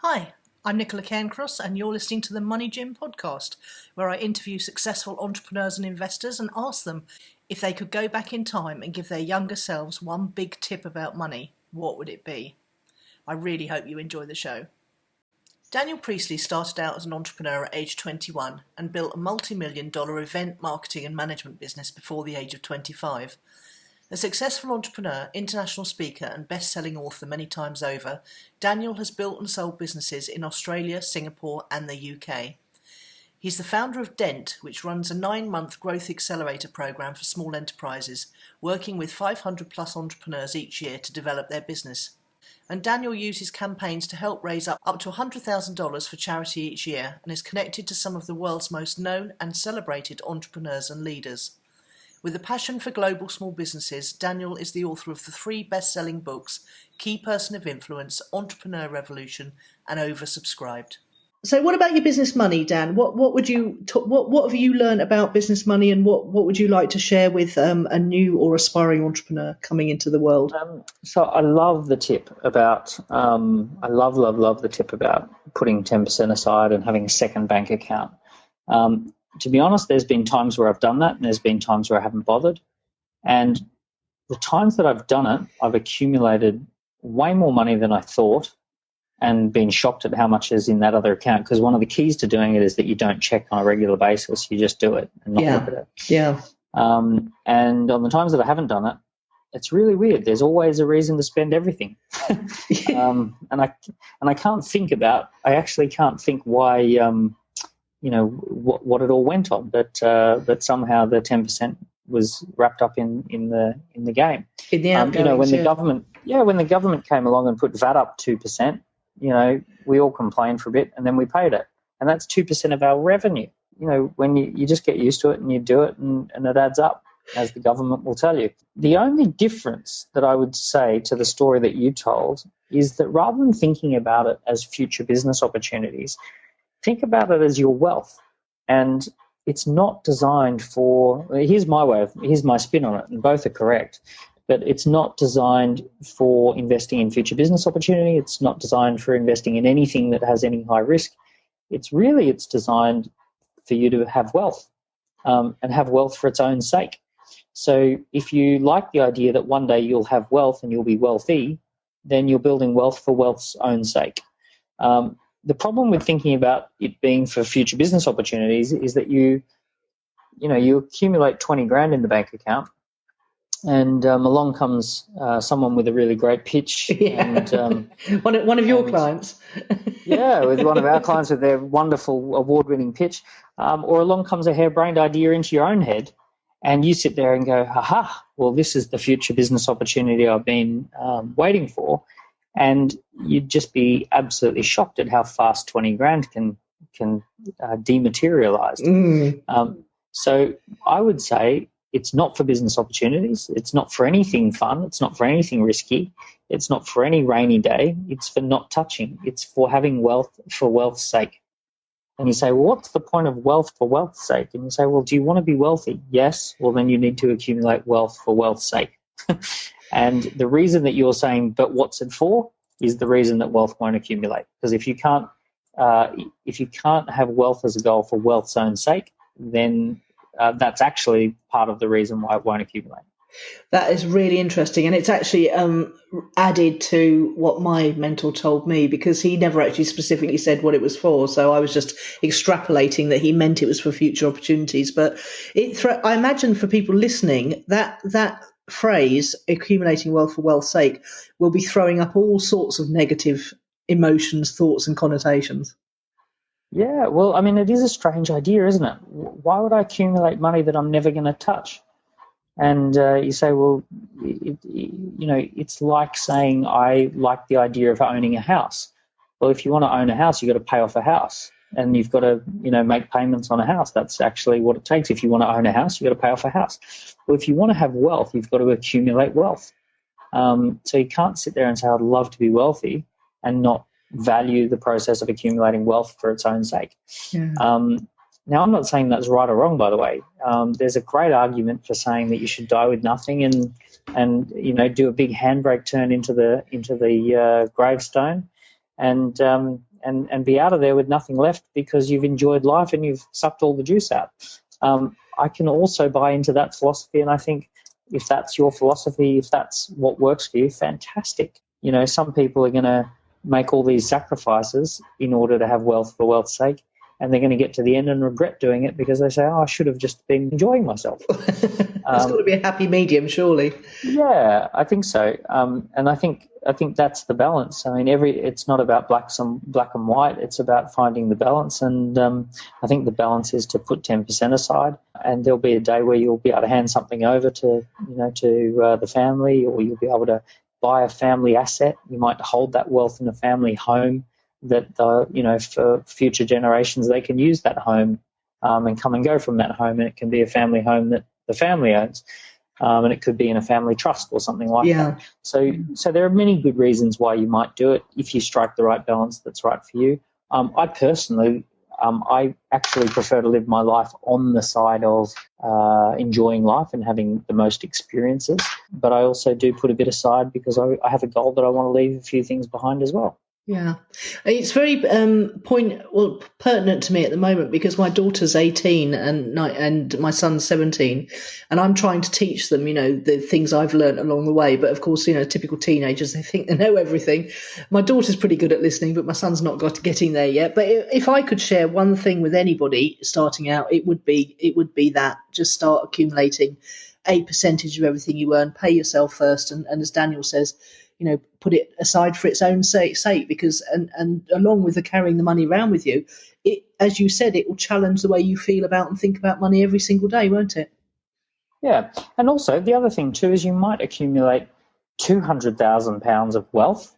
Hi, I'm Nicola Cairncross, and you're listening to the Money Gym podcast, where I interview successful entrepreneurs and investors and ask them if they could go back in time and give their younger selves one big tip about money, what would it be? I really hope you enjoy the show. Daniel Priestley started out as an entrepreneur at age 21 and built a multi-million-dollar event marketing and management business before the age of 25. A successful entrepreneur, international speaker and best-selling author many times over, Daniel has built and sold businesses in Australia, Singapore and the UK. He's the founder of Dent, which runs a 9-month growth accelerator program for small enterprises, working with 500 plus entrepreneurs each year to develop their business. And Daniel uses campaigns to help raise up to $100,000 for charity each year and is connected to some of the world's most known and celebrated entrepreneurs and leaders. With a passion for global small businesses, Daniel is the author of the 3 best-selling books, Key Person of Influence, Entrepreneur Revolution, and Oversubscribed. So what about your business money, Dan? What have you learned about business money, and what would you like to share with a new or aspiring entrepreneur coming into the world? So I love the tip about, I love the tip about putting 10% aside and having a second bank account. To be honest, there's been times where I've done that and there's been times where I haven't bothered. And the times that I've done it, I've accumulated way more money than I thought and been shocked at how much is in that other account, because one of the keys to doing it is that you don't check on a regular basis. You just do it and not look at it. Yeah. And on the times that I haven't done it, it's really weird. There's always a reason to spend everything. And I can't think I actually can't think why, what it all went on, but somehow the 10% was wrapped up in the game. In the outgoings, when the government came along and put VAT up 2%, we all complained for a bit and then we paid it, and that's 2% of our revenue. When you just get used to it and you do it, and it adds up, as the government will tell you. The only difference that I would say to the story that you told is that rather than thinking about it as future business opportunities, think about it as your wealth. And it's not designed for, here's my spin on it, and both are correct, but it's not designed for investing in future business opportunity. It's not designed for investing in anything that has any high risk. It's designed for you to have wealth, and have wealth for its own sake. So if you like the idea that one day you'll have wealth and you'll be wealthy, then you're building wealth for wealth's own sake. The problem with thinking about it being for future business opportunities is that you accumulate 20 grand in the bank account, and along comes someone with a really great pitch. Yeah. And one of your clients. Yeah, with one of our clients with their wonderful award-winning pitch, or along comes a harebrained idea into your own head, and you sit there and go, aha, well, this is the future business opportunity I've been waiting for. And you'd just be absolutely shocked at how fast 20 grand can dematerialize. So I would say it's not for business opportunities. It's not for anything fun. It's not for anything risky. It's not for any rainy day. It's for not touching. It's for having wealth for wealth's sake. And you say, well, what's the point of wealth for wealth's sake? And you say, well, do you want to be wealthy? Yes. Well, then you need to accumulate wealth for wealth's sake. And the reason that you're saying, but what's it for, is the reason that wealth won't accumulate. Because if you can't have wealth as a goal for wealth's own sake, then that's actually part of the reason why it won't accumulate. That is really interesting, and it's actually added to what my mentor told me, because he never actually specifically said what it was for, so I was just extrapolating that he meant it was for future opportunities. But I imagine for people listening, that phrase, accumulating wealth for wealth's sake, will be throwing up all sorts of negative emotions, thoughts and connotations. Yeah, well, I mean, it is a strange idea, isn't it? Why would I accumulate money that I'm never going to touch? And you say, well, it's like saying I like the idea of owning a house. Well, if you want to own a house, you've got to pay off a house, and you've got to, make payments on a house. That's actually what it takes. If you want to own a house, you've got to pay off a house. Well, if you want to have wealth, you've got to accumulate wealth. So you can't sit there and say, I'd love to be wealthy and not value the process of accumulating wealth for its own sake. Yeah. Now, I'm not saying that's right or wrong, by the way. There's a great argument for saying that you should die with nothing and do a big handbrake turn into the gravestone. And and be out of there with nothing left because you've enjoyed life and you've sucked all the juice out. I can also buy into that philosophy, and I think if that's your philosophy, if that's what works for you, fantastic. You know, some people are going to make all these sacrifices in order to have wealth for wealth's sake, and they're going to get to the end and regret doing it because they say, oh, I should have just been enjoying myself. There's got to be a happy medium, surely. Yeah, I think so. And I think that's the balance. I mean, it's not about black and white. It's about finding the balance. And I think the balance is to put 10% aside, and there'll be a day where you'll be able to hand something over to the family, or you'll be able to buy a family asset. You might hold that wealth in a family home that for future generations they can use that home and come and go from that home, and it can be a family home that the family owns. And it could be in a family trust or something like that. So there are many good reasons why you might do it if you strike the right balance that's right for you. I personally, I actually prefer to live my life on the side of enjoying life and having the most experiences. But I also do put a bit aside because I have a goal that I want to leave a few things behind as well. Yeah, it's very pertinent to me at the moment because my daughter's 18 and my son's 17, and I'm trying to teach them, the things I've learned along the way. But of course, typical teenagers, they think they know everything. My daughter's pretty good at listening, but my son's not getting there yet. But if I could share one thing with anybody starting out, it would be that just start accumulating a percentage of everything you earn, pay yourself first, and as Daniel says, put it aside for its own sake, because and along with the carrying the money around with you, it, as you said, it will challenge the way you feel about and think about money every single day, won't it? Yeah, and also the other thing too is you might accumulate £200,000 of wealth,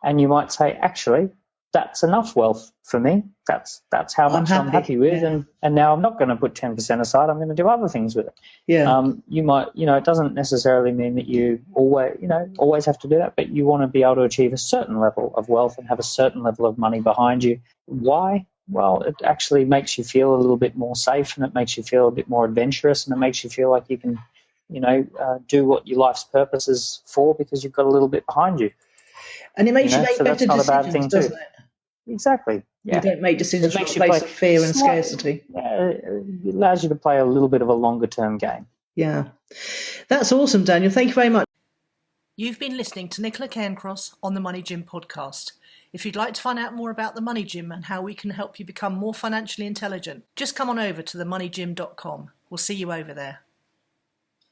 and you might say, actually, that's enough wealth for me. That's how much I'm happy with, and now I'm not going to put 10% aside. I'm going to do other things with it. Yeah. You might, it doesn't necessarily mean that you always have to do that, but you want to be able to achieve a certain level of wealth and have a certain level of money behind you. Why? Well, it actually makes you feel a little bit more safe, and it makes you feel a bit more adventurous, and it makes you feel like you can, do what your life's purpose is for because you've got a little bit behind you. And it makes you make better decisions, doesn't it? Exactly. Yeah. You don't make decisions from a place of fear and scarcity. Yeah, it allows you to play a little bit of a longer-term game. Yeah. That's awesome, Daniel. Thank you very much. You've been listening to Nicola Cairncross on the Money Gym podcast. If you'd like to find out more about the Money Gym and how we can help you become more financially intelligent, just come on over to themoneygym.com. We'll see you over there.